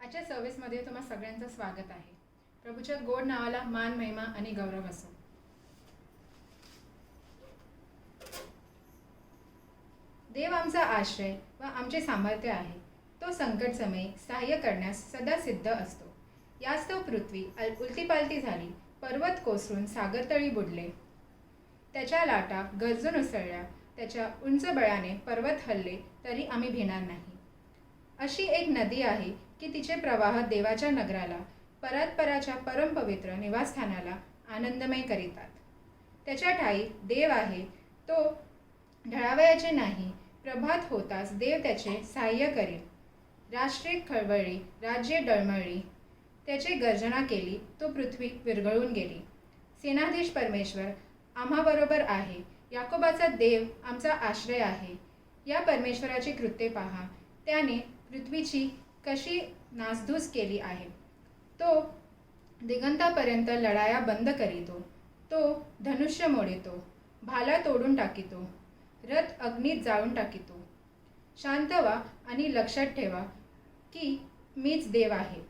आजच्या सर्व्हिसमध्ये तुम्हा सगळ्यांचं स्वागत आहे. प्रभूच्या गोड नावाला मान, महिमा आणि गौरव असो. देव आमचा आश्रय व आमचे सामर्थ्य आहे. तो संकट समयी सहाय्य करण्यास सदा सिद्ध असतो. यास्तव पृथ्वी उलतीपालती झाली, पर्वत कोसळून सागरतळी बुडले, त्याच्या लाटा गरजून उसळल्या, त्याच्या उंच बळाने पर्वत हलले, तरी आम्ही भिणार नाही. अशी एक नदी आहे की तिचे प्रवाह देवाच्या नगराला, परात्पराच्या परमपवित्र निवासस्थानाला आनंदमय करीतात. त्याच्या ठाई देव आहे, तो ढळावयाचे नाही. प्रभात होताच देव त्याचे सहाय्य करील. राष्ट्रे खळबळली, राज्ये डळमळली, त्याची गर्जना केली, तो पृथ्वी विरघळून गेली. सेनाधीश परमेश्वर आम्हाबरोबर आहे. याकोबाचा देव आमचा आश्रय आहे. या परमेश्वराची कृत्ये पहा. त्याने पृथ्वीची कशी नासधूस केली आहे. तो दिगंतापर्यंत लढाया बंद करीतो. तो धनुष्य मोडितो, भाला तोडून टाकितो, रथ अग्नीत जाळून टाकितो. शांत व्हा आणि लक्षात ठेवा की मीच देव आहे.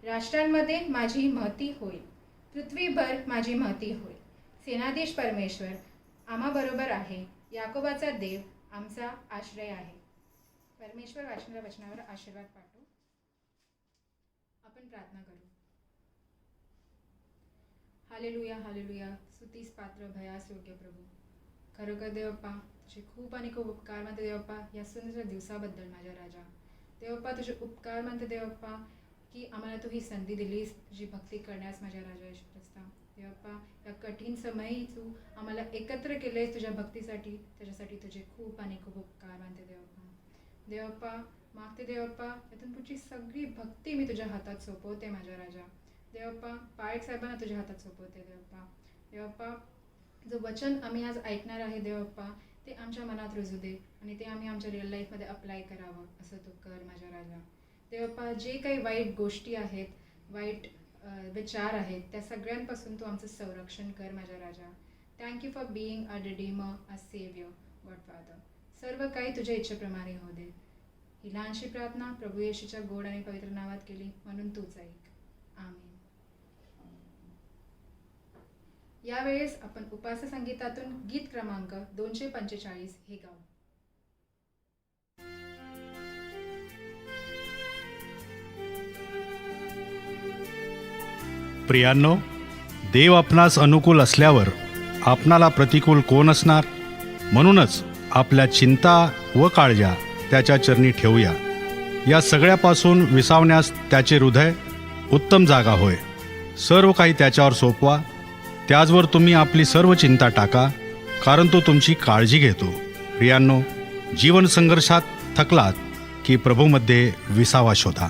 राष्ट्रांमध्ये माझी महती होईल, पृथ्वीभर माझी महती होईल. सेनाधीश परमेश्वर आम्हाबरोबर आहे. याकोबाचा देव आमचा आश्रय आहे. परमेश्वर वाचनाच्या वचनावर आशीर्वाद पाठवू. आपण प्रार्थना करू. Hallelujah, hallelujah. स्तुतीस पात्र, भयास योग्य प्रभू. खरोखर देवप्पा, तुझे खूप आणि खूप उपकार म्हणते देवप्पा या सुंदर दिवसाबद्दल. माझ्या राजा देवप्पा, तुझे उपकार म्हणते देवप्पा की आम्हाला तू ही संधी दिलीस तुझी भक्ती करण्यास. माझ्या राजा येशू ख्रिस्ता देवप्पा, या कठीण समयी तू आम्हाला एकत्र केलेस तुझ्या भक्तीसाठी. त्याच्यासाठी तुझे खूप आणि खूप उपकार मानते देवप्पा. देवप्पा, मागते देवप्पा, यातून पुढची सगळी भक्ती मी तुझ्या हातात सोपवते. माझ्या राजा देवप्पा, पायक साहेबांना तुझ्या हातात सोपवते. देवप्पा, देवप्पा, जो वचन आम्ही आज ऐकणार आहे देवप्पा, ते आमच्या मनात रुजू दे आणि ते आम्ही आमच्या रिअल लाईफमध्ये अप्लाय करावं असं तू कर. माझ्या राजा देवप्पा, जे काही वाईट गोष्टी आहेत, वाईट विचार आहेत, त्या सगळ्यांपासून तू आमचं संरक्षण कर. माझ्या राजा thank you for being a redeemer, a saviour. God father, सर्व काही तुझ्या इच्छेप्रमाणे होऊ दे. ही लहानशी प्रार्थना प्रभू येशूच्या गोड आणि पवित्र नावात केली, म्हणून तूच ऐक. आमीन. यावेळेस आपण उपास्य संगीतातून गीत क्रमांक 245 हे गाऊ. प्रियांनो, देव आपणास अनुकूल असल्यावर आपणाला प्रतिकूल कोण असणार. म्हणूनच आपल्या चिंता व काळज्या त्याच्या चरणी ठेवूया. या सगळ्यापासून विसावण्यास त्याचे हृदय उत्तम जागा होय. सर्व काही त्याच्यावर सोपवा. त्याचवर तुम्ही आपली सर्व चिंता टाका, कारण तो तुमची काळजी घेतो. प्रियांनो, जीवन संघर्षात थकलात की प्रभूमध्ये विसावा शोधा.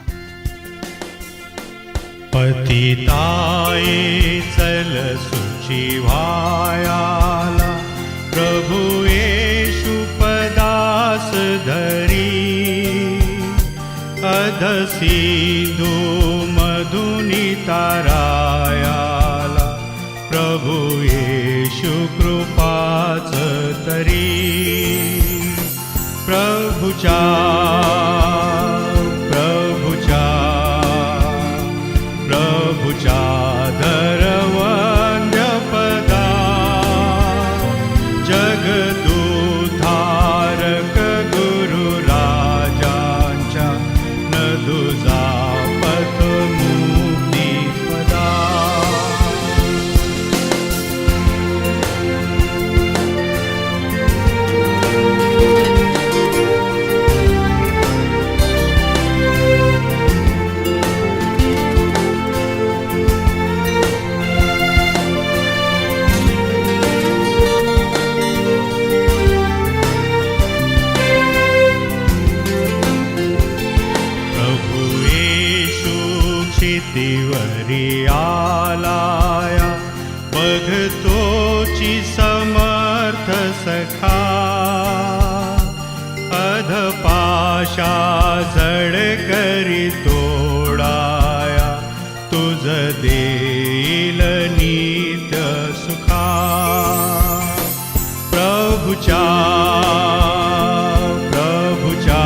पतिताये चल सुची व्हायाला, प्रभु येशू पदास धरी. अधसिंधू मधुनी तारायाला, प्रभु येशू कृपाच तरी. प्रभुच्या धरवंद्य पदा, जगदुधारक गुरु राजांच्या नदुजा पथ मुक्ती पदा. क्षितिवरी आलाया, बघतोची समर्थ सखा. अधपाशा जड करी तोडाया, तुझ देईल नित्य सुखा. प्रभुच्या प्रभुच्या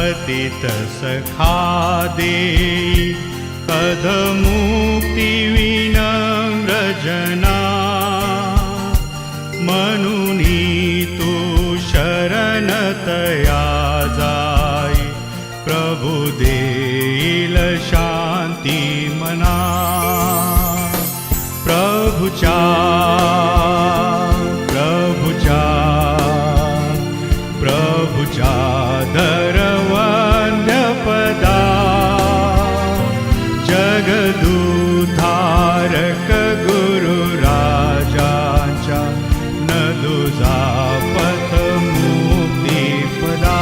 पतित सखा देई अधमुक्ती विनम्रजना मनुनी तू शरणतया जाई प्रभु देईल शांती मना प्रभुच्या धरवंद्यपदा जगदुधारक गुरु राजांच्या न दुजा पथ मुक्तिपदा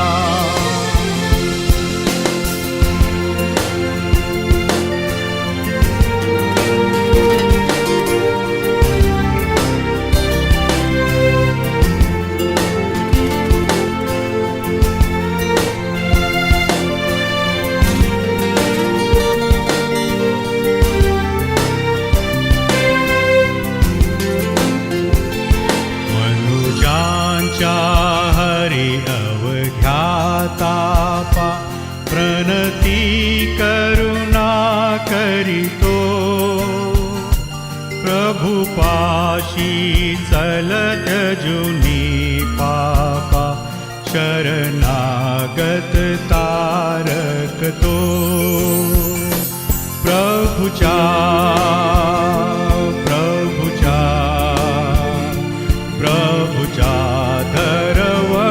हरि अवघ्यातापा प्रणती करुणा करितो प्रभु पाशी चलत जुनी पापा शरणागत तारकतो प्रभुच्या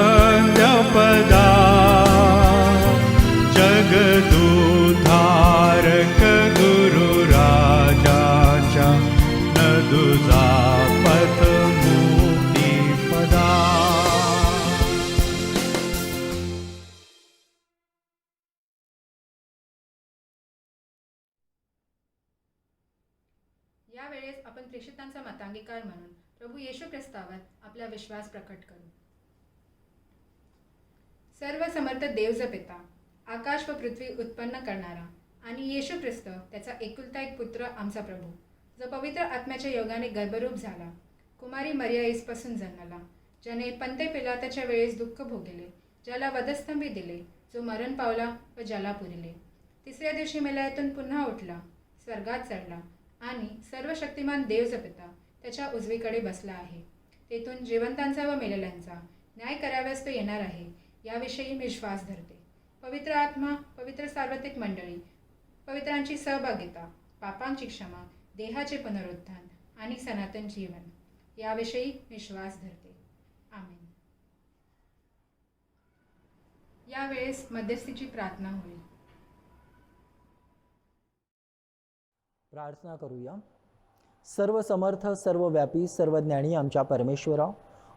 धरवंद्यपदा जगदुधारक गुरु राजांच्या न दुजा पथ मुक्तिपदा यावेळेस आपण प्रेषितांचा मतांगीकार म्हणून प्रभू येशू ख्रिस्तावर आपला विश्वास प्रकट करू. सर्व समर्थ देव जो पिता, आकाश व पृथ्वी उत्पन्न करणारा आणि येशू ख्रिस्त त्याचा एकुलता एक पुत्र आमचा प्रभू, जो पवित्र आत्म्याच्या योगाने गर्भरूप झाला, कुमारी मरियाईसपासून जन्मला, ज्याने पंते पिलाताच्या वेळेस दुःख भोगले, ज्याला वधस्तंभी दिले, जो मरण पावला व ज्याला पुरिले, तिसऱ्या दिवशी मेल्यातून पुन्हा उठला, स्वर्गात चढला आणि सर्वशक्तिमान देव जो पिता त्याच्या उजवीकडे बसला आहे. तेथून जिवंतांचा व मेलेल्यांचा न्याय कराव्यास तो येणार आहे, याविषयी मी विश्वास धरते. पवित्र आत्मा, पवित्र सार्वत्रिक मंडळी, पवित्रांची सहभागिता, पापांची क्षमा, देहाचे पुनरुत्थान आणि सनातन जीवन, याविषयी विश्वास धरते. आमेन. यावेळेस मध्यस्थीची प्रार्थना होईल. प्रार्थना करूया. सर्व समर्थ, सर्व व्यापी, सर्व ज्ञानी आमच्या परमेश्वरा,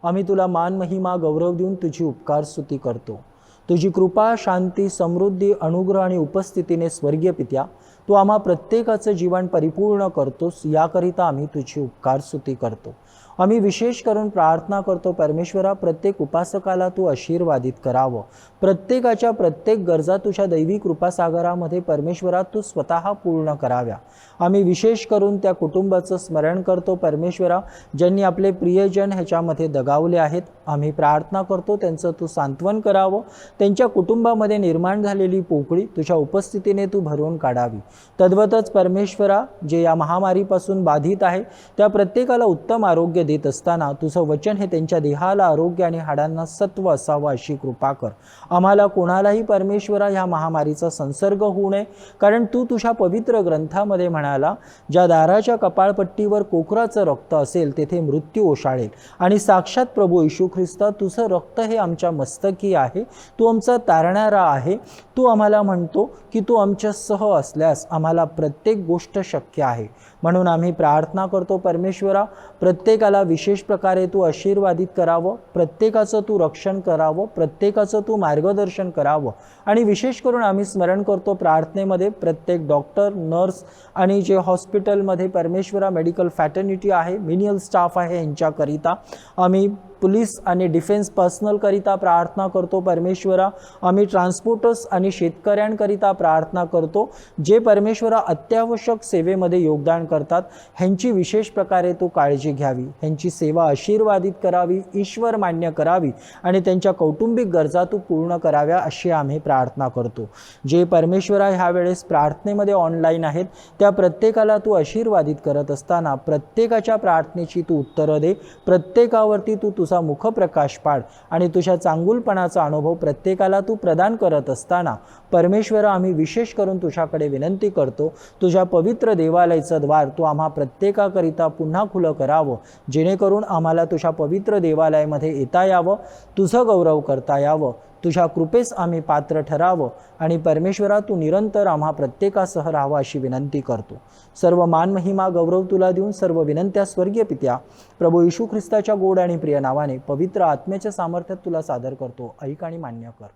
आम्ही तुला मान, महिमा, गौरव देऊन तुझी उपकार स्तुती करतो. तुझी कृपा, शांती, समृद्धी, अनुग्रह आणि उपस्थितीने स्वर्गीय पित्या तू आम्हा प्रत्येकाचं जीवन परिपूर्ण करतोस, याकरिता आम्ही तुझी उपकार स्तुती करतो. आम्ही विशेष करून प्रार्थना करतो परमेश्वरा, प्रत्येक उपासकाला तू आशीर्वादित करावं. प्रत्येकाच्या प्रत्येक गरजा तुझ्या दैवी कृपासागरामध्ये परमेश्वरा तू स्वतः पूर्ण कराव्या. आम्ही विशेष करून त्या कुटुंबाचं स्मरण करतो परमेश्वरा, ज्यांनी आपले प्रियजन ह्याच्यामध्ये दगावले आहेत. आम्ही प्रार्थना करतो त्यांचं तू सांत्वन करावं. त्यांच्या कुटुंबामध्ये निर्माण झालेली पोकळी तुझ्या उपस्थितीने तू भरून काढावी. तद्वतच परमेश्वरा, जे या महामारीपासून बाधित आहे त्या प्रत्येकाला उत्तम आरोग्य देत असताना तुझं वचन हे त्यांच्या देहाला आरोग्य आणि हाडांना सत्व असावं अशी कृपा कर. आम्हाला कोणालाही परमेश्वरा ह्या महामारीचा संसर्ग होऊ नये, कारण तू तुझ्या पवित्र ग्रंथामध्ये म्हणाला, ज्या दाराच्या कपाळपट्टीवर कोकराचं रक्त असेल तेथे मृत्यू ओशाळेल. आणि साक्षात प्रभू येशू ख्रिस्ता, तुझं रक्त हे आमच्या मस्तकी आहे, तू आमचा तारणारा आहे. तू आम्हाला म्हणतो की तू आमच्यासह असल्यास आम्हाला प्रत्येक गोष्ट शक्य आहे. म्हणून आम्ही प्रार्थना करतो परमेश्वरा, प्रत्येकाला विशेष प्रकारे तू आशीर्वादित करावं, प्रत्येकाचं तू रक्षण करावं, प्रत्येकाचं तू मार्गदर्शन करावं. आणि विशेष करून आम्ही स्मरण करतो प्रार्थनेमध्ये प्रत्येक डॉक्टर, नर्स आणि जे हॉस्पिटलमध्ये परमेश्वरा मेडिकल फॅटर्निटी आहे, मिनियल स्टाफ आहे, यांच्याकरिता आम्ही पोलीस आणि डिफेन्स पर्सनलकरिता प्रार्थना करतो परमेश्वरा. आम्ही ट्रान्सपोर्टर्स आणि शेतकऱ्यांकरिता प्रार्थना करतो, जे परमेश्वरा अत्यावश्यक सेवेमध्ये योगदान करतात. ह्यांची विशेष प्रकारे तू काळजी घ्यावी, ह्यांची सेवा आशीर्वादित करावी, ईश्वर मान्य करावी आणि त्यांच्या कौटुंबिक गरजा तू पूर्ण कराव्या अशी आम्ही प्रार्थना करतो. जे परमेश्वरा ह्या वेळेस प्रार्थनेमध्ये ऑनलाईन आहेत त्या प्रत्येकाला तू आशीर्वादित करत असताना प्रत्येकाच्या प्रार्थनेची तू उत्तरं दे. प्रत्येकावरती तू तुझा मुखप्रकाश पाड आणि तुझ्या चांगुलपणाचा अनुभव प्रत्येकाला तू प्रदान करत असताना परमेश्वरा आम्ही विशेष करून तुझ्याकडे विनंती करतो, तुझ्या पवित्र देवालयाचं द्वार तू आम्हा प्रत्येकाकरिता पुन्हा खुलं करावं, जेणेकरून आम्हाला तुझ्या पवित्र देवालयामध्ये येता यावं, तुझं गौरव करता यावं, तुझ्या कृपेस आम्ही पात्र ठरावं आणि परमेश्वरा तू निरंतर आम्हा प्रत्येकासह राहावं अशी विनंती करतो. सर्व मान महिमा गौरव तुला देऊन सर्व विनंत्या स्वर्गीय पित्या प्रभू येशू ख्रिस्ताच्या गोड आणि प्रिय नावाने पवित्र आत्म्याच्या सामर्थ्यात तुला सादर करतो. ऐक आणि मान्य कर.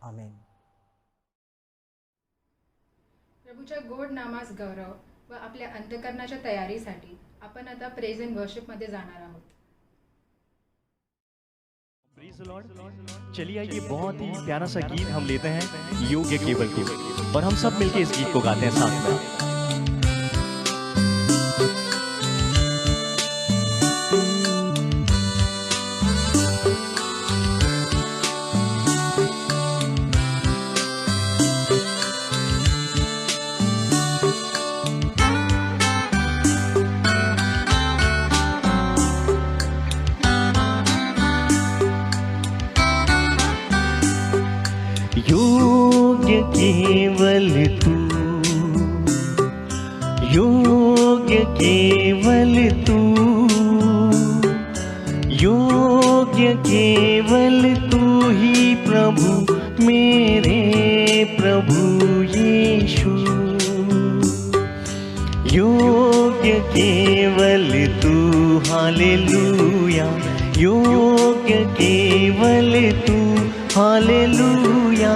आमेन. प्रभूच्या गोड नामास गौरव व आपल्या अंतकरणाच्या तयारीसाठी आपण आता प्रेज अँड वर्शिपमध्ये जाणार आहोत. Praise the Lord. चलिए ये बहुत ही प्यारा सा गीत हम लेते हैं योग्य केवल केवल, और हम सब मिलके इस गीत को गाते हैं साथ में. योग्य केवल तू, योग्य केवल तू, योग्य केवल तू ही प्रभु मेरे प्रभु यीशु. योग्य केवल तू, हालेलुया. योग्य केवल तू, हालेलुया.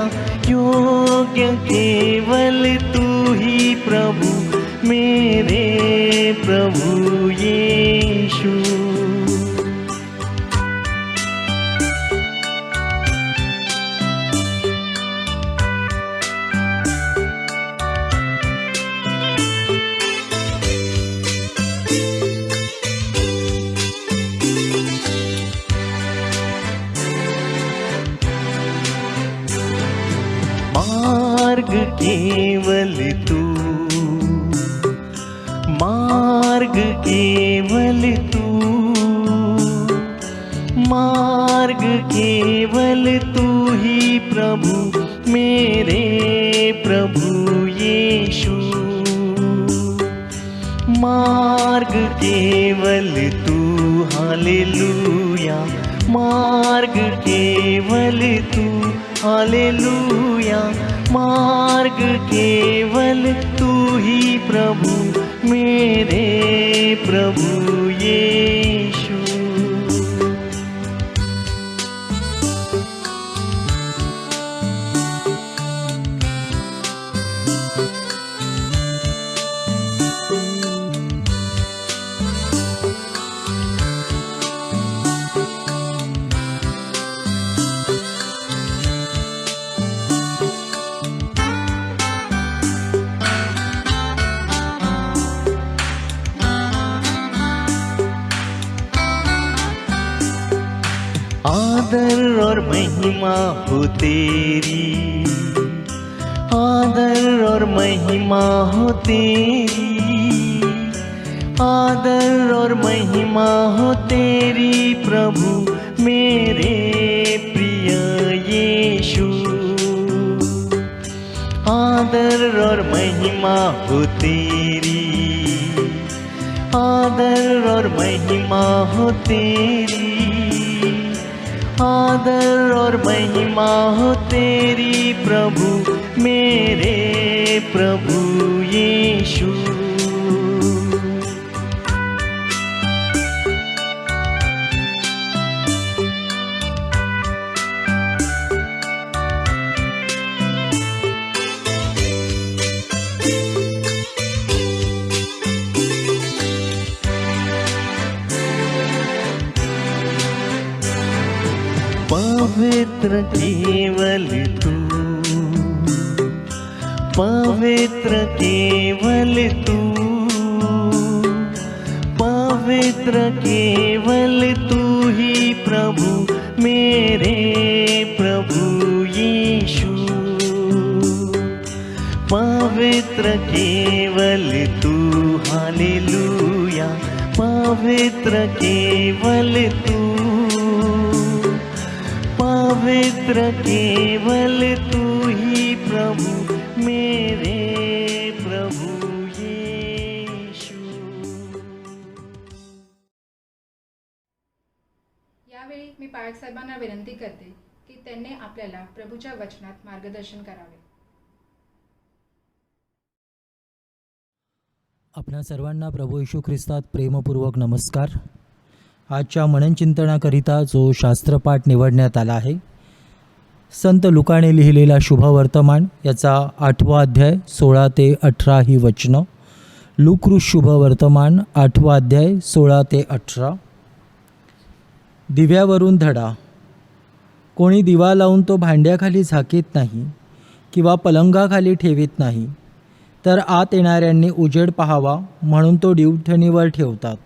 योग्य केवल तू ही प्रभु मेरे प्रभु यीशु. मार्ग केवल तू, मार्ग केवल तू, मार्ग केवल तू ही प्रभु मेरे प्रभु यीशु. मार्ग केवल तू, हालेलुया. मार्ग केवल तू, हालेलुया. मार्ग केवल तू ही प्रभु मेरे प्रभु यीशु. आदर और महिमा हो तेरी, आदर और महिमा हो तेरी, आदर और महिमा हो तेरी प्रभु मेरे प्रिय यीशु. आदर और महिमा हो तेरी, आदर और महिमा हो तेरी, आदर और महिमा हो तेरी प्रभु मेरे प्रभु यीशु. पवित्र केवल तू, पवित्र केवल तू, पवित्र केवल तू ही प्रभु, मेरे प्रभु यीशु। पवित्र केवल तू, हालेलुया, पवित्र केवल तू, पवित्र केवल तू ही प्रभु, मेरे प्रभु यीशु। यावेळी मी पाळक साहेबांना विनंती करते की त्यांनी आपल्याला प्रभूच्या वचनात मार्गदर्शन करावे. आपणा सर्वांना प्रभू येशू ख्रिस्तात प्रेमपूर्वक नमस्कार. आजच्या मननचिंतनाकरिता जो शास्त्रपाठ निवडण्यात आला आहे, संत लुकाने लिहिलेला शुभवर्तमान याचा 8वा अध्याय 16 ते 18 ही वचनं. लुकृ शुभवर्तमान 8वा अध्याय 16 ते 18. दिव्यावरून धडा. कोणी दिवा लावून तो भांड्याखाली झाकीत नाही किंवा पलंगाखाली ठेवीत नाही, तर आत येणाऱ्यांनी उजेड पाहावा म्हणून तो दिवठणीवर ठेवतात.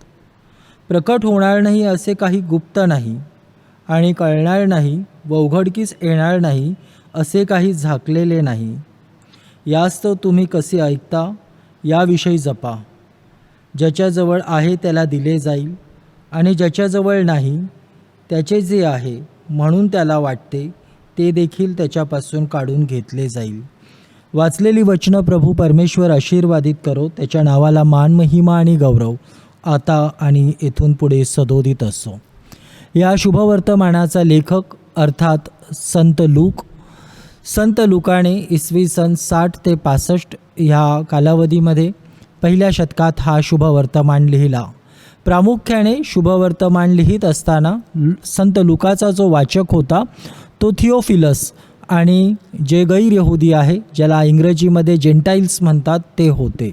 प्रकट होणार नाही असे काही गुप्त नाही, आणि कळणार नाही व उघडकीस येणार नाही असे काही झाकलेले नाही. यास्तव तुम्ही कसे ऐकता याविषयी जपा. ज्याच्याजवळ आहे त्याला दिले जाईल, आणि ज्याच्याजवळ नाही त्याचे जे आहे म्हणून त्याला वाटते ते देखील त्याच्यापासून काढून घेतले जाईल. वाचलेली वचनं प्रभू परमेश्वर आशीर्वादित करो. त्याच्या नावाला मान, महिमा आणि गौरव आता आणि येथून पुढे सदोदित असो. या शुभवर्तमानाचा लेखक अर्थात संत लुकाने इसवी सन 60 ते 65 ह्या कालावधीमध्ये पहिल्या शतकात हा शुभवर्तमान लिहिला. प्रामुख्याने शुभवर्तमान लिहित असताना संत लुकाचा जो वाचक होता तो थिओफिलस, आणि जे गैर यहुदी आहे, ज्याला इंग्रजीमध्ये जेंटाईल्स म्हणतात, ते होते.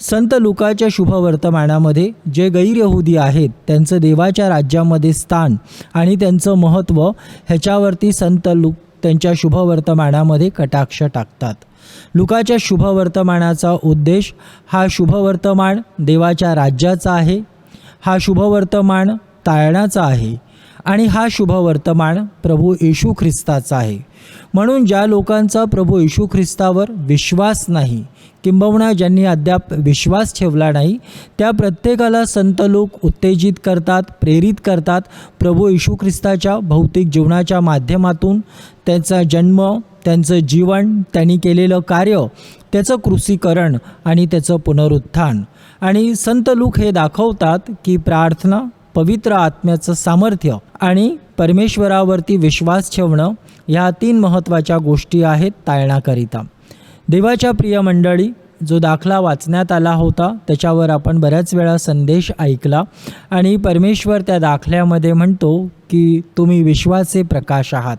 संत लुकाच्या शुभवर्तमानामध्ये जे गैर यहुदी आहेत त्यांचं देवाच्या राज्यामध्ये स्थान आणि त्यांचं महत्त्व ह्याच्यावरती संत लूक त्यांच्या शुभवर्तमानामध्ये कटाक्ष टाकतात. लुकाच्या शुभवर्तमानाचा उद्देश हा शुभवर्तमान देवाच्या राज्याचा आहे, हा शुभवर्तमान ताळण्याचा आहे, आणि हा शुभवर्तमान प्रभू येशू ख्रिस्ताचा आहे. म्हणून ज्या लोकांचा प्रभू येशू ख्रिस्तावर विश्वास नाही, किंबहुना ज्यांनी अद्याप विश्वास ठेवला नाही, त्या प्रत्येकाला संत लोक उत्तेजित करतात, प्रेरित करतात. प्रभू येशू ख्रिस्ताच्या भौतिक जीवनाच्या माध्यमातून त्यांचा जन्म, त्यांचं जीवन, त्यांनी केलेलं कार्य, त्याचं क्रूसीकरण आणि त्याचं पुनरुत्थान. आणि संत लूक हे दाखवतात की प्रार्थना, पवित्र आत्म्याचं सामर्थ्य आणि परमेश्वरावरती विश्वास ठेवणं ह्या 3 महत्त्वाच्या गोष्टी आहेत ताळण्याकरिता. देवाच्या प्रिय मंडळी, जो दाखला वाचण्यात आला होता त्याच्यावर आपण बऱ्याच वेळा संदेश ऐकला, आणि परमेश्वर त्या दाखल्यामध्ये म्हणतो की तुम्ही विश्वाचे प्रकाश आहात.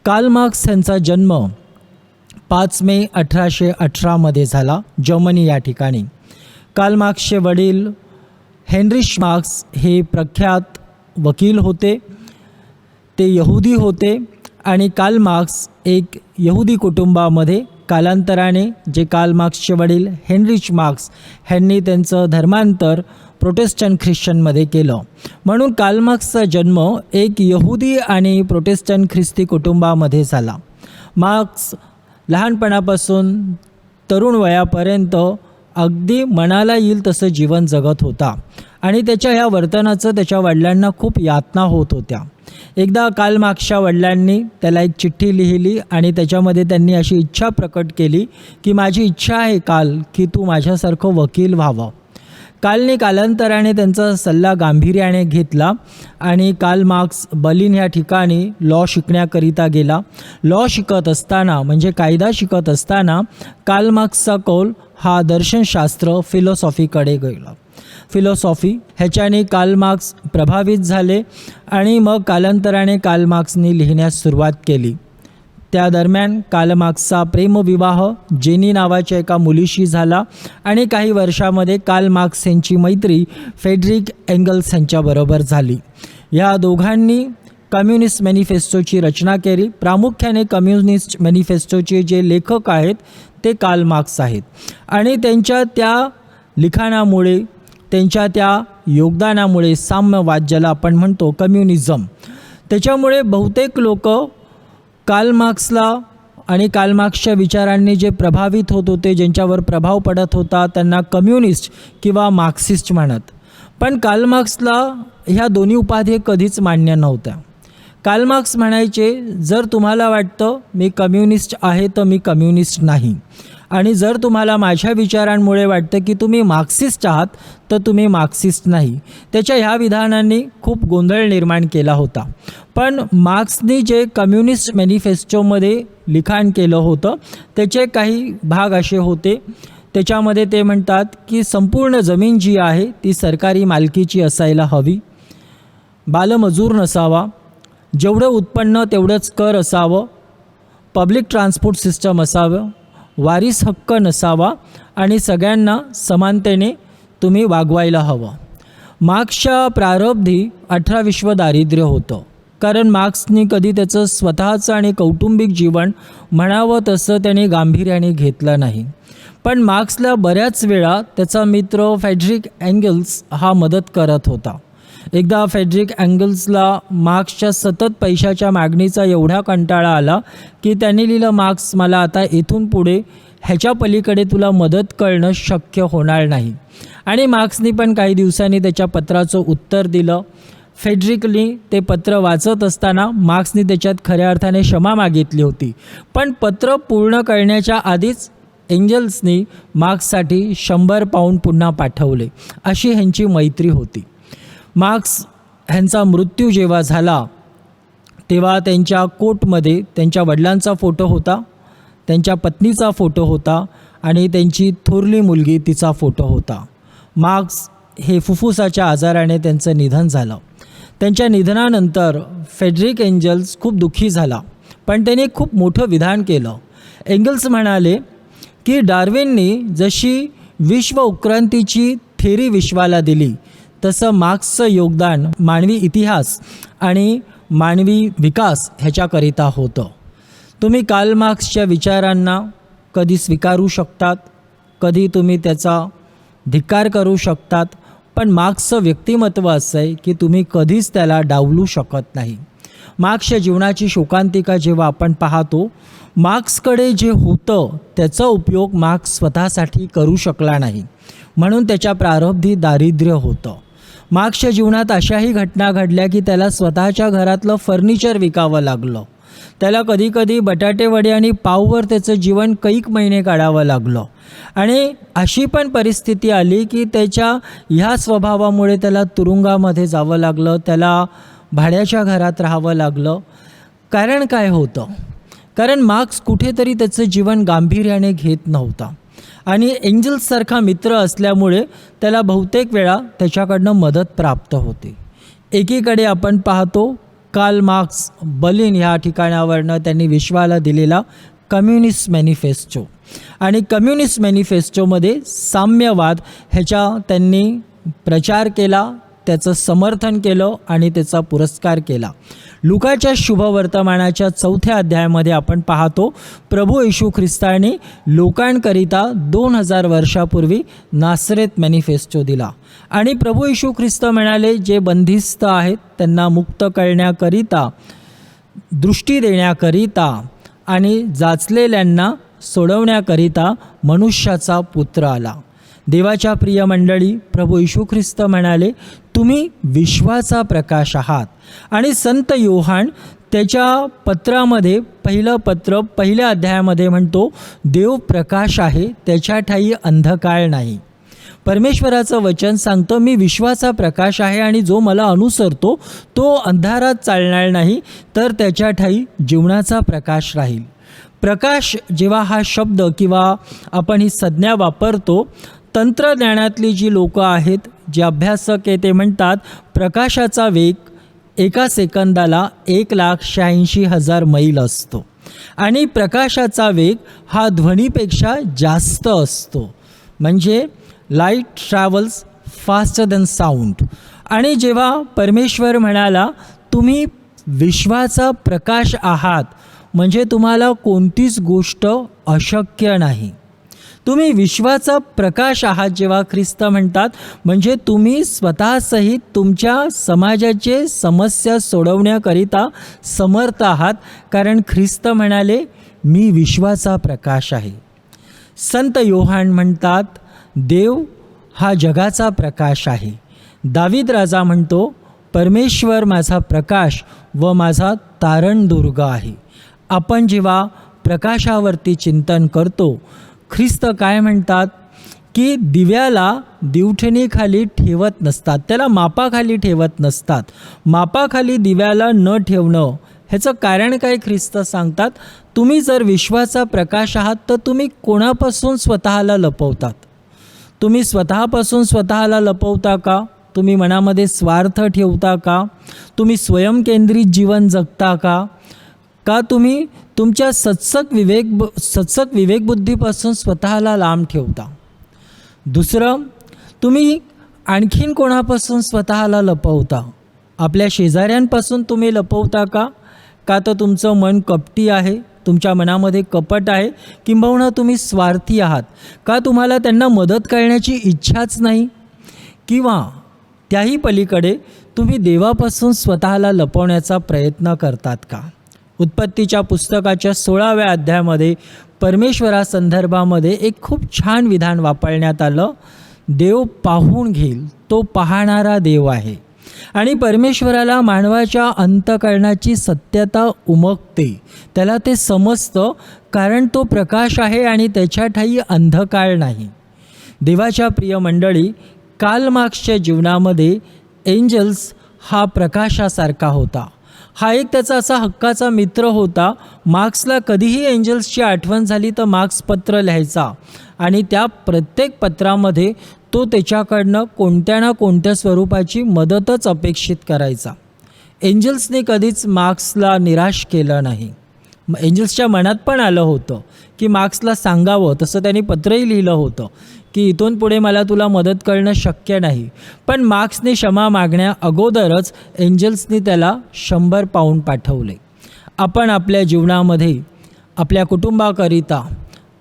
कार्ल मार्क्स यांचा जन्म 5 मे 1818 झाला जर्मनी या ठिकाणी. कार्ल मार्क्सचे वडील हेनरिच मार्क्स हे प्रख्यात वकील होते, ते यहुदी होते, आणि कार्ल मार्क्स एक यहुदी कुटुंबामध्ये कालांतराने जे कार्ल मार्क्सचे वडील हेनरिच मार्क्स ह्यांनी त्यांचं धर्मांतर प्रोटेस्टंट ख्रिश्चनमध्ये केलं. म्हणून कार्ल मार्क्सचा जन्म एक यहुदी आणि प्रोटेस्टंट ख्रिस्ती कुटुंबामध्ये झाला. मार्क्स लहानपणापासून तरुण वयापर्यंत अगदी मनाला येईल तसं जीवन जगत होता, आणि त्याच्या ह्या वर्तनाचं त्याच्या वडिलांना खूप यातना होत होत्या. एकदा कार्ल मार्क्सच्या वडिलांनी त्याला एक चिठ्ठी लिहिली, आणि त्याच्यामध्ये त्यांनी अशी इच्छा प्रकट केली की माझी इच्छा आहे कार्ल की तू माझ्यासारखं वकील व्हावं. कार्लने कालांतराने त्यांचा सल्ला गांभीर्याने घेतला, आणि कार्ल मार्क्स बर्लिन ह्या ठिकाणी लॉ शिकण्याकरिता गेला. लॉ शिकत असताना म्हणजे कायदा शिकत असताना कार्ल मार्क्सचा कौल हा दर्शनशास्त्र फिलॉसॉफीकडे गेला. फिलॉसॉफी ह्याच्याने कार्ल मार्क्स प्रभावित झाले, आणि मग कालांतराने कार्ल मार्क्सनी लिहिण्यास सुरुवात केली. त्या दरम्यान कार्ल मार्क्सचा प्रेमविवाह जेनी नावाच्या एका मुलीशी झाला, आणि काही वर्षामध्ये कार्ल मार्क्स यांची मैत्री फ्रेडरिक एंगल्स यांच्याबरोबर झाली. या दोघांनी कम्युनिस्ट मॅनिफेस्टोची रचना केली. प्रामुख्याने कम्युनिस्ट मॅनिफेस्टोचे जे लेखक आहेत ते कार्ल मार्क्स आहेत आणि त्यांच्या त्या लिखाणामुळे, त्यांच्या त्या योगदानामुळे साम्यवाद ज्याला आपण म्हणतो कम्युनिझम, त्याच्यामुळे बहुतेक लोक कार्ल मार्क्सला आणि कार्ल मार्क्सच्या विचारांनी जे प्रभावित होत होते, ज्यांच्यावर प्रभाव पडत होता, त्यांना कम्युनिस्ट किंवा मार्क्सिस्ट म्हणत. पण कार्ल मार्क्सला ह्या दोन्ही उपाधी कधीच मान्य नव्हत्या. कार्ल मार्क्स म्हणायचे, जर तुम्हाला वाटतं मी कम्युनिस्ट आहे तर मी कम्युनिस्ट नाही, आणि जर तुम्हाला माझ्या विचारांमुळे वाटतं की तुम्ही मार्क्सिस्ट आहात तर तुम्ही मार्क्सिस्ट नाही. त्याच्या ह्या विधानांनी खूप गोंधळ निर्माण केला होता. पण मार्क्सनी जे कम्युनिस्ट मॅनिफेस्टोमध्ये लिखाण केलं होतं त्याचे काही भाग असे होते, त्याच्यामध्ये ते म्हणतात की संपूर्ण जमीन जी आहे ती सरकारी मालकीची असायला हवी, बालमजूर नसावा, जेवढं उत्पन्न तेवढंच कर असावं, पब्लिक ट्रान्सपोर्ट सिस्टम असावं, वारीस हक्क नसावा आणि सगळ्यांना समानतेने तुम्ही वागवायला हवं. मार्क्सच्या प्रारब्धी 18 विश्व दारिद्र्य होतं, कारण मार्क्सनी कधी त्याचं स्वतःचं आणि कौटुंबिक जीवन म्हणावं तसं त्याने गांभीर्याने घेतलं नाही. पण मार्क्सला बऱ्याच वेळा त्याचा मित्र फ्रेडरिक एंगल्स हा मदत करत होता. एकदा फ्रेडरिक एंगल्सला मार्क्सच्या सतत पैशाच्या मागणीचा एवढा कंटाळा आला की त्यांनी लिहिलं, मार्क्स मला आता इथून पुढे ह्याच्या पलीकडे तुला मदत करणं शक्य होणार नाही. आणि मार्क्सनी पण काही दिवसांनी त्याच्या पत्राचं उत्तर दिलं. फ्रेडरिकनी ते पत्र वाचत असताना मार्क्सनी त्याच्यात खऱ्या अर्थाने क्षमा मागितली होती. पण पत्र पूर्ण करण्याच्या आधीच एंगल्सनी मार्क्ससाठी 100 पाऊंड पुन्हा पाठवले. अशी ह्यांची मैत्री होती. मार्क्स ह्यांचा मृत्यू जेव्हा झाला तेव्हा त्यांच्या कोटमध्ये त्यांच्या वडिलांचा फोटो होता, त्यांच्या पत्नीचा फोटो होता आणि त्यांची थोरली मुलगी तिचा फोटो होता. मार्क्स हे फुफ्फुसाच्या आजाराने त्यांचं निधन झालं. त्यांच्या निधनानंतर फ्रेडरिक एंगल्स खूप दुःखी झाला, पण त्याने खूप मोठं विधान केलं. एंगल्स म्हणाले की डार्विननी जशी विश्व उत्क्रांतीची थेरी विश्वाला दिली तसं मार्क्सचं योगदान मानवी इतिहास आणि मानवी विकास ह्याच्याकरिता होतं. तुम्ही कार्ल मार्क्सच्या विचारांना कधी स्वीकारू शकतात, कधी तुम्ही त्याचा धिक्कार करू शकतात, पण मार्क्सचं व्यक्तिमत्व असं आहे की तुम्ही कधीच त्याला डावलू शकत नाही. मार्क्सच्या जीवनाची शोकांतिका जेव्हा आपण पाहतो, मार्क्सकडे जे होतं त्याचा उपयोग मार्क्स स्वतःसाठी करू शकला नाही, म्हणून त्याच्या प्रारब्धी दारिद्र्य होतं. मार्क्सच्या जीवनात अशाही घटना घडल्या की त्याला स्वतःच्या घरातलं फर्निचर विकावं लागलं. त्याला कधीकधी बटाटे वडे आणि पाववर त्याचं जीवन कैक महिने काढावं लागलं. आणि अशी पण परिस्थिती आली की त्याच्या ह्या स्वभावामुळे त्याला तुरुंगामध्ये जावं लागलं, त्याला भाड्याच्या घरात राहावं लागलं. कारण काय होतं? कारण मार्क्स कुठेतरी त्याचं जीवन गांभीर्याने घेत नव्हता आणि एंजल्ससारखा मित्र असल्यामुळे त्याला बहुतेक वेळा त्याच्याकडनं मदत प्राप्त होते. एकीकडे आपण पाहतो कार्ल मार्क्स बर्लिन ह्या ठिकाणावरनं त्यांनी विश्वाला दिलेला कम्युनिस्ट मॅनिफेस्टो, आणि कम्युनिस्ट मॅनिफेस्टोमध्ये साम्यवाद ह्याचा त्यांनी प्रचार केला, त्याचं समर्थन केलं आणि त्याचा पुरस्कार केला. लुकाच्या शुभवर्तमानाच्या 4थ्या अध्यायामध्ये आपण पाहतो प्रभू येशू ख्रिस्ताने लोकांकरिता 2000 वर्षापूर्वी नासरेत मॅनिफेस्टो दिला. आणि प्रभू येशू ख्रिस्त म्हणाले, जे बंदिस्त आहेत त्यांना मुक्त करण्याकरिता, दृष्टी देण्याकरिता आणि जाचलेल्यांना सोडवण्याकरिता मनुष्याचा पुत्र आला. देवाच्या प्रिय मंडळी, प्रभू येशू ख्रिस्त म्हणाले, तुम्ही विश्वाचा प्रकाश आहात. आणि संत योहान त्याच्या पत्रामध्ये, पहिलं पत्र 1 अध्यायामध्ये म्हणतो, देव प्रकाश आहे, त्याच्या ठायी अंधकार नाही. परमेश्वराचं वचन सांगतं, मी विश्वाचा प्रकाश आहे आणि जो मला अनुसरतो तो अंधारात चालणार नाही, तर त्याच्या ठायी जीवनाचा प्रकाश राहील. प्रकाश जेव्हा हा शब्द किंवा आपण ही संज्ञा वापरतो, तंत्रज्ञानातली जी लोकं आहेत, जे अभ्यासक आहे, ते म्हणतात प्रकाशाचा वेग 1 सेकंदाला 1,86,000 मैल असतो आणि प्रकाशाचा वेग हा ध्वनीपेक्षा जास्त असतो. म्हणजे light travels faster than sound. आणि जेव्हा परमेश्वर म्हणाला तुम्ही विश्वाचा प्रकाश आहात म्हणजे तुम्हाला कोणतीच गोष्ट अशक्य नाही. तुम्ही विश्वाचा प्रकाश आहात जेव्हा ख्रिस्त म्हणतात, म्हणजे तुम्ही स्वतःसहित तुमच्या समाजाचे समस्या सोडवण्याकरिता समर्थ आहात, कारण ख्रिस्त म्हणाले मी विश्वाचा प्रकाश आहे. संत योहान म्हणतात देव हा जगाचा प्रकाश आहे. दावीद राजा म्हणतो परमेश्वर माझा प्रकाश व माझा तारणदुर्ग आहे. आपण जेव्हा प्रकाशावरती चिंतन करतो, ख्रिस्त काय म्हणतात की दिव्याला दिवठणीखाली ठेवत नसतात, त्याला मापाखाली ठेवत नसतात. मापाखाली दिव्याला न ठेवणं ह्याचं कारण काय ख्रिस्त सांगतात, तुम्ही जर विश्वाचा प्रकाश आहात तर तुम्ही कोणापासून स्वतःला लपवतात? तुम्ही स्वतःपासून स्वतःला लपवता का? तुम्ही मनामध्ये स्वार्थ ठेवता का? तुम्ही स्वयंकेंद्रित जीवन जगता का? का तुम्ही तुमच्या सत्सक विवेकबुद्धीपासून स्वतःला लांब ठेवता? दुसरं, तुम्ही आणखीन कोणापासून स्वतःला लपवता? आपल्या शेजाऱ्यांपासून तुम्ही लपवता का? का तर तुमचं मन कपटी आहे, तुमच्या मनामध्ये कपट आहे, किंबहुना तुम्ही स्वार्थी आहात? का तुम्हाला त्यांना मदत करण्याची इच्छाच नाही? किंवा त्याही पलीकडे तुम्ही देवापासून स्वतःला लपवण्याचा प्रयत्न करतात का? उत्पत्तीच्या पुस्तकाच्या 16व्या अध्यायामध्ये परमेश्वरासंदर्भामध्ये एक खूप छान विधान वापरण्यात आलं. देव पाहून घेईल, तो पाहणारा देव आहे. आणि परमेश्वराला मानवाच्या अंतःकरणाची सत्यता उमगते, त्याला ते समजतं, कारण तो प्रकाश आहे आणि त्याच्या ठायी अंधकार नाही. देवाच्या प्रिय मंडळी, कार्ल मार्क्सच्या जीवनामध्ये एंजल्स हा प्रकाशासारखा होता. हा एक त्याचा असा हक्काचा मित्र होता. मार्क्सला कधीही एंजल्सची आठवण झाली तर मार्क्स पत्र लिहायचा आणि त्या प्रत्येक पत्रामध्ये तो त्याच्याकडनं कोणत्या ना कोणत्या स्वरूपाची मदतच अपेक्षित करायचा. एंजल्सने कधीच मार्क्सला निराश केलं नाही. एंजल्सच्या मनात पण आलं होतं की मार्क्सला सांगावं, तसं त्यांनी पत्रही लिहिलं होतं की इथून पुढे मला तुला मदत करणं शक्य नाही. पण मार्क्सने क्षमा मागण्या अगोदरच एंजल्सने त्याला 100 पाऊंड पाठवले. आपण आपल्या जीवनामध्ये आपल्या कुटुंबाकरिता,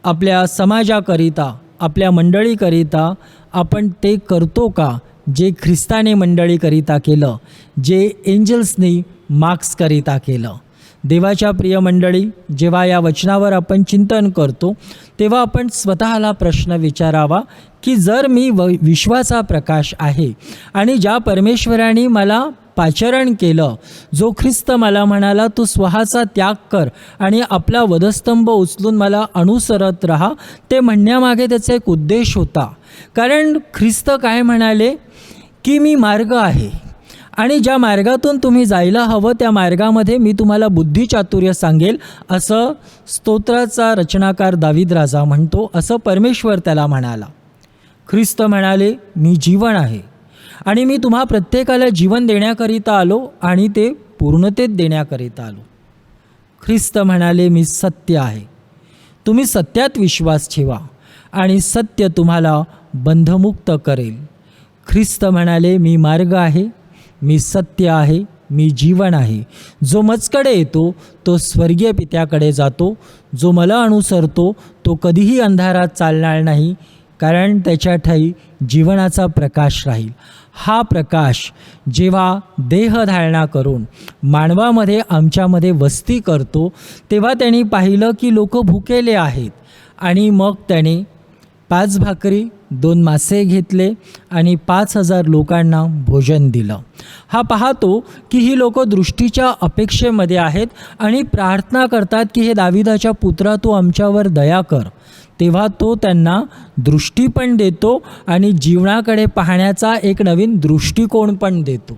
आपल्या समाजाकरिता, आपल्या मंडळीकरिता आपण ते करतो का जे ख्रिस्ताने मंडळीकरिता केलं, जे एंजल्सने मार्क्सकरिता केलं? देवाच्या प्रिय मंडळी, जेव्हा या वचनावर आपण चिंतन करतो तेव्हा आपण स्वतःला प्रश्न विचारावा की जर मी विश्वाचा प्रकाश आहे आणि ज्या परमेश्वराने मला पाचारण केलं, जो ख्रिस्त मला म्हणाला तू स्वहाचा त्याग कर आणि आपला वधस्तंभ उचलून मला अनुसरत राहा, ते म्हणण्यामागे त्याचा एक उद्देश होता. कारण ख्रिस्त काय म्हणाले की मी मार्ग आहे आणि ज्या मार्गातून तुम्ही जायला हवं त्या मार्गामध्ये मी तुम्हाला बुद्धिचातुर्य सांगेल, असं स्तोत्राचा रचनाकार दावीद राजा म्हणतो. असं परमेश्वर त्याला म्हणाला. ख्रिस्त म्हणाले मी जीवन आहे आणि मी तुम्हा प्रत्येकाला जीवन देण्याकरिता आलो आणि ते पूर्णतेत देण्याकरिता आलो. ख्रिस्त म्हणाले मी सत्य आहे, तुम्ही सत्यात विश्वास ठेवा आणि सत्य तुम्हाला बंधमुक्त करेल. ख्रिस्त म्हणाले मी मार्ग आहे, मी सत्य आहे, मी जीवन आहे. जो मजकडे येतो तो स्वर्गीय पित्याकडे जातो, जो मला अनुसरतो तो कधीही अंधारात चालणार नाही, कारण त्याच्या ठायी जीवनाचा प्रकाश राहील. हा प्रकाश जेव्हा देहधारणा करून मानवामध्ये आमच्यामध्ये वस्ती करतो तेव्हा त्यांनी पाहिलं की लोक भुकेले आहेत आणि मग त्याने 5 भाकरी 2 मासे घेतले आणि 5000 लोकांना भोजन दिलं. हा पाहतो की ही लोक दृष्टीच्या अपेक्षेमध्ये आहेत आणि प्रार्थना करतात की हे दाविदाच्या पुत्रा तू आमच्यावर दया कर. तेव्हा तो त्यांना दृष्टी पण देतो आणि जीवनाकडे पाहण्याचा एक नवीन दृष्टिकोन पण देतो.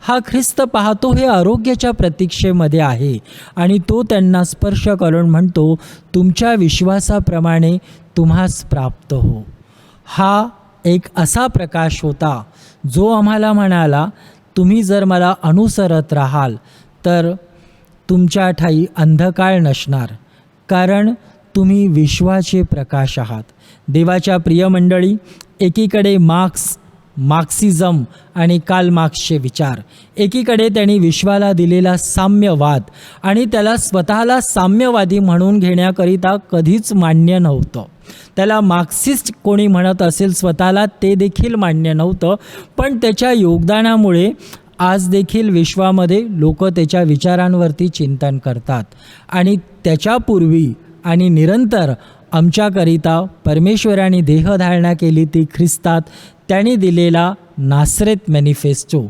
हा ख्रिस्त पाहतो हे आरोग्याच्या प्रतीक्षेमध्ये आहे आणि तो त्यांना स्पर्श करून म्हणतो तुमच्या विश्वासाप्रमाणे तुम्हास प्राप्त हो. हा एक असा प्रकाश होता जो आम्हाला म्हणाला तुम्ही जर मला अनुसरत राहाल तर तुमच्या ठायी अंधकार नसणार, कारण तुम्ही विश्वाचे प्रकाश आहात. देवाच्या प्रिय मंडळी, एकीकडे मार्क्स मार्क्सिझम आणि कार्ल मार्क्सचे विचार. एकीकडे त्यांनी विश्वाला दिलेला साम्यवाद आणि त्याला स्वतःला साम्यवादी म्हणून घेण्याकरिता कधीच मान्य नव्हतं. त्याला मार्क्सिस्ट कोणी म्हणत असेल स्वतःला ते देखील मान्य नव्हतं. पण त्याच्या योगदानामुळे आज देखील विश्वामध्ये लोक त्याच्या विचारांवरती चिंतन करतात. आणि त्याच्यापूर्वी आणि निरंतर आमच्याकरिता परमेश्वराने देहधारणा केली ती ख्रिस्तात त्यांनी दिलेला नासरेत मॅनिफेस्टो,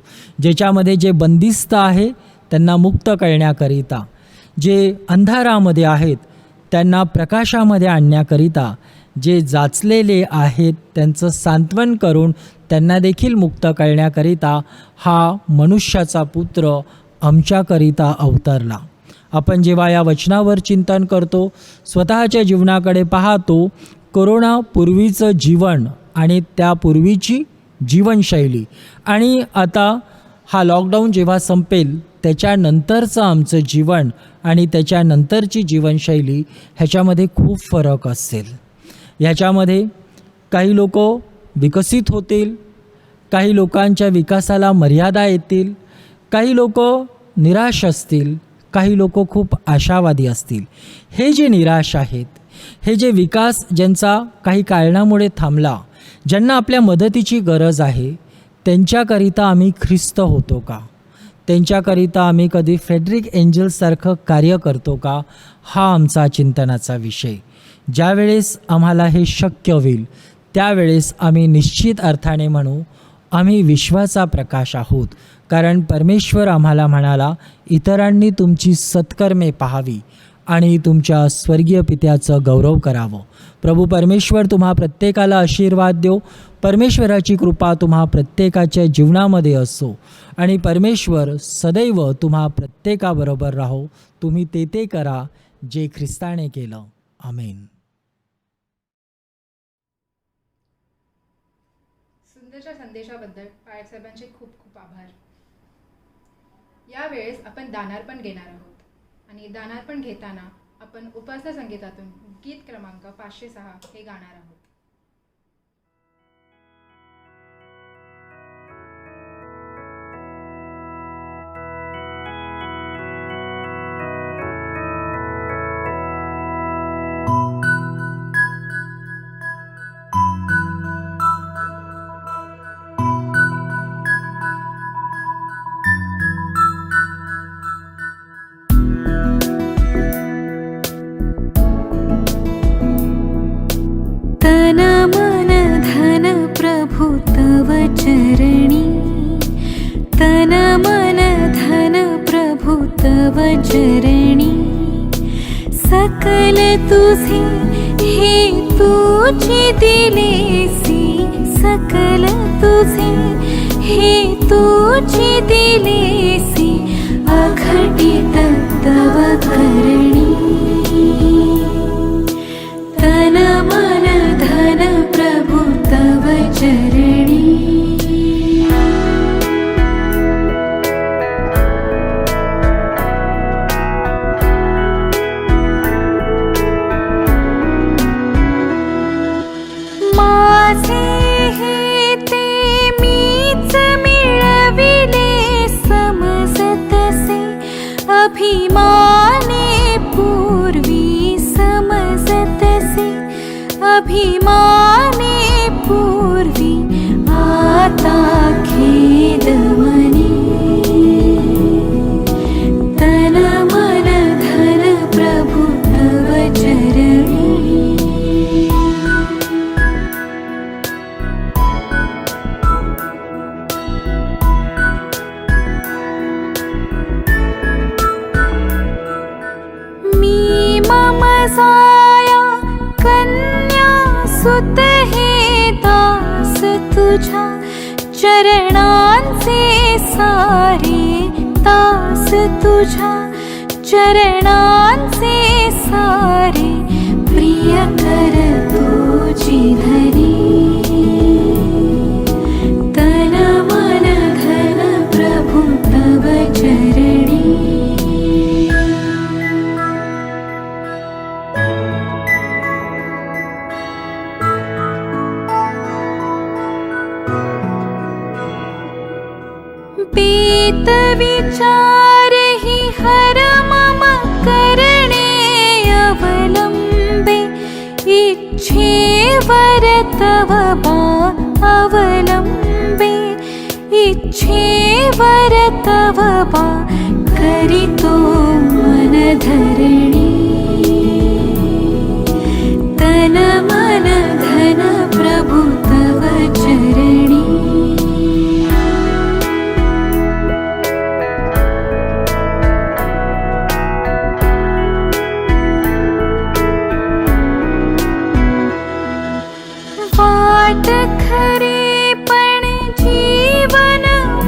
ज्याच्यामध्ये जे बंदिस्त आहे त्यांना मुक्त करण्याकरिता, जे अंधारामध्ये आहेत त्यांना प्रकाशामध्ये आणण्याकरिता, जे जाचलेले आहेत त्यांचं सांत्वन करून त्यांना देखील मुक्त करण्याकरिता हा मनुष्याचा पुत्र आमच्याकरिता अवतरला. आपण जेव्हा या वचनावर चिंतन करतो, स्वतःच्या जीवनाकडे पाहतो, कोरोनापूर्वीचं जीवन आणि त्यापूर्वीची जीवनशैली आणि आता हा लॉकडाऊन जेव्हा संपेल त्याच्यानंतरचं आमचं जीवन आणि त्याच्यानंतरची जीवनशैली ह्याच्यामध्ये खूप फरक असेल. ह्याच्यामध्ये काही लोक विकसित होतील, काही लोकांच्या विकासाला मर्यादा येतील, काही लोक निराश असतील, काही लोक खूप आशावादी असतील. हे जे निराश आहेत, हे जे विकास ज्यांचा काही कारणामुळे थांबला, ज्यांना आपल्या मदतीची गरज आहे, त्यांच्याकरिता आम्ही ख्रिस्त होतो का? त्यांच्याकरिता आम्ही कधी फ्रेडरिक एंजलसारखं कार्य करतो का? हा आमचा चिंतनाचा विषय. ज्यावेळेस आम्हाला हे शक्य होईल त्यावेळेस आम्ही निश्चित अर्थाने म्हणू आम्ही विश्वाचा प्रकाश आहोत. कारण परमेश्वर आम्हाला म्हणाला, इतरांनी तुमची सत्कर्मे पाहावी आणि तुमच्या स्वर्गीय पित्याचं गौरव करावं. प्रभू परमेश्वर तुम्हा प्रत्येकाला आशीर्वाद देव. परमेश्वराची कृपा तुम्हा प्रत्येकाच्या जीवनामध्ये असो आणि परमेश्वर सदैव तुम्हा प्रत्येकाबरोबर राहो. तुम्ही ते करा जे ख्रिस्ताने केलं. आमेन. सुंदरच्या संदेशाबद्दल पायक साहेबांचे खूप खूप आभार. यावेळेस आपण दानार्पण घेणार आहोत आणि दानार्पण घेताना आपण उपासना संगीतातून गीत क्रमांक 506 हे गाणार आहोत. तन मन धन प्रभु तव चरणी, तन मन धन प्रभु तव चरणी, सकल तुझे हे तुझे दिलेसी, सकल तुझे हे तुझे दिलेसी, अघटित तव करणी. तन मन धन प्रभु तव चरणी. माझे हे ते मीच मिळविले समजतसे, अभिमाने पूर्वी समजतसे, अभिमाने पूर्वी आता खेद मनी. तन मन धन प्रभु तव चरणी. मी मम जाया कन्या सुत हे दास तुझ्या, चरणांचे सारे दास तुझ्या, चरणांचे सारे प्रिय कर तुझी धनी. तन मन धन प्रभु तव चरणी. हित विचार हि हर मम करणे अवलंबे इच्छे वर तव अवलंबे इच्छे वर तव करितो मन धरणी तन मन धन प्रभु तव चरणी वाट खरे पण जीवन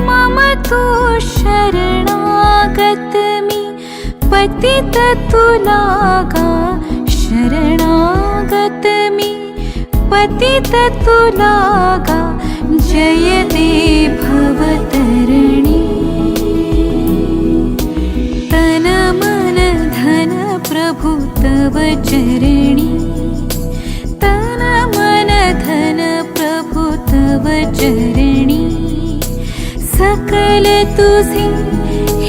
मम तू शरणागत मी पतित तुला गा शरणागत मी पतित तुला गा जय दे भवतरणी तन मन धन प्रभु तव चरणी तन मन धन प्रभु तव चरणी सकल तुझे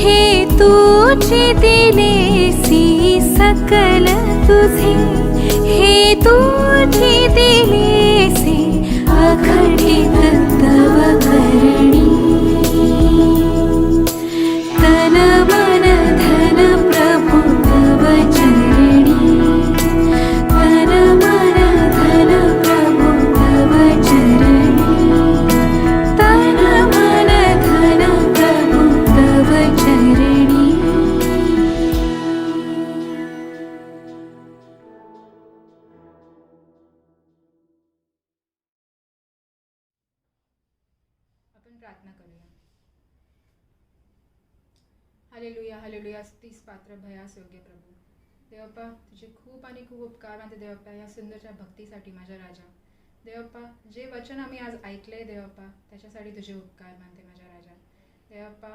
हे तुझे दिलेसी सकल तुझे हे तुझे दिलेसी अखंडित तव करणी तन मन धन प्रभु तव चरणी तन मन धन प्रभु तव चरणी तन मन धन प्रभु तव चरणी आपण प्रार्थना करूया. हालेलुया हालेलुया स्तुतीस पात्र भयास योग्य प्रभू देवप्पा, तुझे खूप आणि खूप उपकार मानते देवप्पा या सुंदरच्या भक्तीसाठी माझ्या राजा. देवप्पा, जे वचन आम्ही आज ऐकले देवप्पा त्याच्यासाठी तुझे उपकार मानते माझ्या राजा. देवप्पा,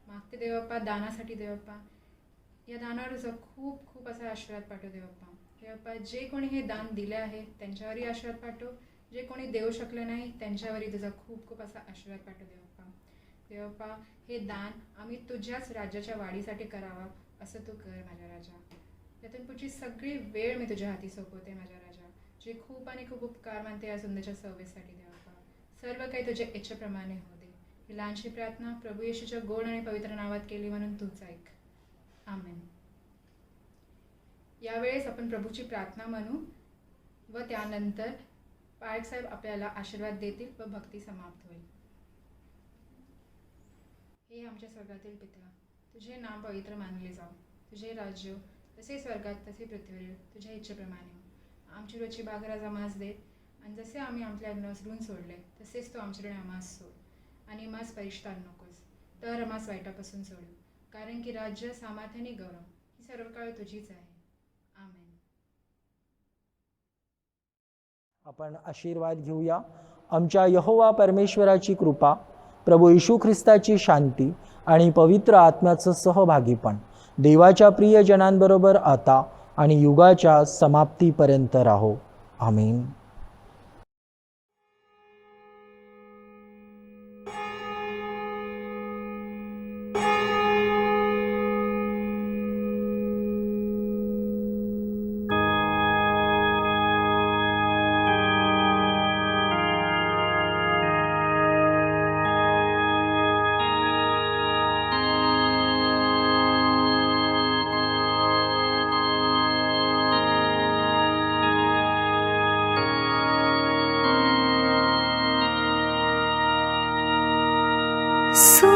मागते देवप्पा दानासाठी देवप्पा, या दानावर तुझा खूप खूप असा आशीर्वाद पाठव देवप्पा. देवप्पा, जे कोणी हे दान दिले आहे त्यांच्यावरही आशीर्वाद पाठव, जे कोणी देऊ शकले नाही त्यांच्यावरही तुझा खूप खूप असा आशीर्वाद पाठव देवप्पा. देवप्पा, हे दान आम्ही तुझ्याच राज्याच्या वाढीसाठी करावा असं तू कर माझ्या राजा. यातून पुढची सगळी वेळ मी तुझ्या हाती सोपवते माझ्या राजा. जे खूप आणि खूप उपकार मानते या सुंदरच्या सर्व्हिससाठी देवप्पा. सर्व काही तुझ्या इच्छेप्रमाणे होते. ही लहानशी प्रार्थना प्रभू येशूच्या गोड आणि पवित्र नावात केली म्हणून तूच ऐक. आमेन. यावेळेस आपण प्रभूची प्रार्थना म्हणू व त्यानंतर पायक साहेब आपल्याला आशीर्वाद देतील व भक्ती समाप्त होईल. हे आमच्या स्वर्गातील पिता, तुझे नाम पवित्र मानले जाओ. तुझे राज्य जसे स्वर्गात तसे पृथ्वीवर तुझ्या इच्छेप्रमाणे हो. आमची रोजची भाकर आज आम्हास दे, आणि जसे आम्ही आमच्या ऋण सोडले तसेच तू आमच्याकडे आम्हास सोड, आणि आम्हास परीक्षेत आणू नकोस, तर आम्हास वाईटापासून सोडू. कारण की राज्य, सामर्थ्य आणि गौरव ही सर्व काळ तुझीच आहे. आमेन. आपण आशीर्वाद घेऊया. आमच्या यहोवा परमेश्वराची कृपा, प्रभू येशू ख्रिस्ताची शांती आणि पवित्र आत्म्याचं सहभागीपण देवाच्या प्रियजनांबरोबर आता आणि युगाच्या समाप्तीपर्यंत राहो. आमीन. सो